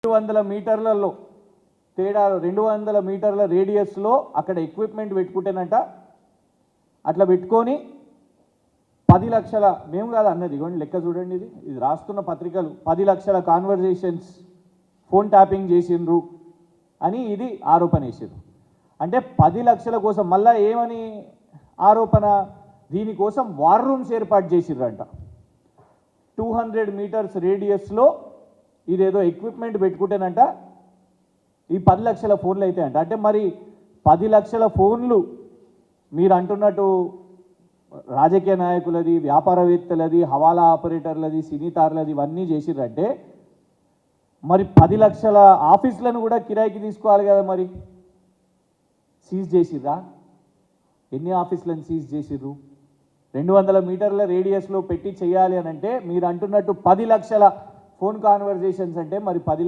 200 మీటర్లలో తేడా 200 మీటర్ల రేడియస్లో అక్కడ ఎక్విప్మెంట్ పెట్టుకుంటేనంట అట్లా పెట్టుకొని 10 లక్షల మేము కాదు అన్నది ఇవ్వండి లెక్క చూడండి ఇది రాస్తున్న పత్రికలు 10 లక్షల కాన్వర్జేషన్స్ ఫోన్ ట్యాపింగ్ చేసిండ్రు అని ఇది ఆరోపణ వేసారు. అంటే 10 లక్షల కోసం మళ్ళీ ఏమని ఆరోపణ, దీనికోసం వార్ రూమ్స్ ఏర్పాటు చేసిర్రంట. 200 మీటర్స్ రేడియస్లో ఇదేదో ఎక్విప్మెంట్ పెట్టుకుంటేనంట ఈ 10 లక్షల ఫోన్లు అయితే అంట. అంటే మరి 10 లక్షల ఫోన్లు మీరు అంటున్నట్టు రాజకీయ నాయకులది, వ్యాపారవేత్తలది, హవాలా ఆపరేటర్లది, సినీతారులది ఇవన్నీ చేసిర్రంటే మరి 10 లక్షల ఆఫీసులను కూడా కిరాయికి తీసుకోవాలి కదా. మరి సీజ్ చేసిర్రా? ఎన్ని ఆఫీసులను సీజ్ చేసిర్రు? 200 మీటర్ల రేడియస్లో పెట్టి చేయాలి అని అంటే మీరు అంటున్నట్టు 10 లక్షల ఫోన్ కాన్వర్జేషన్స్ అంటే మరి 10 లక్షల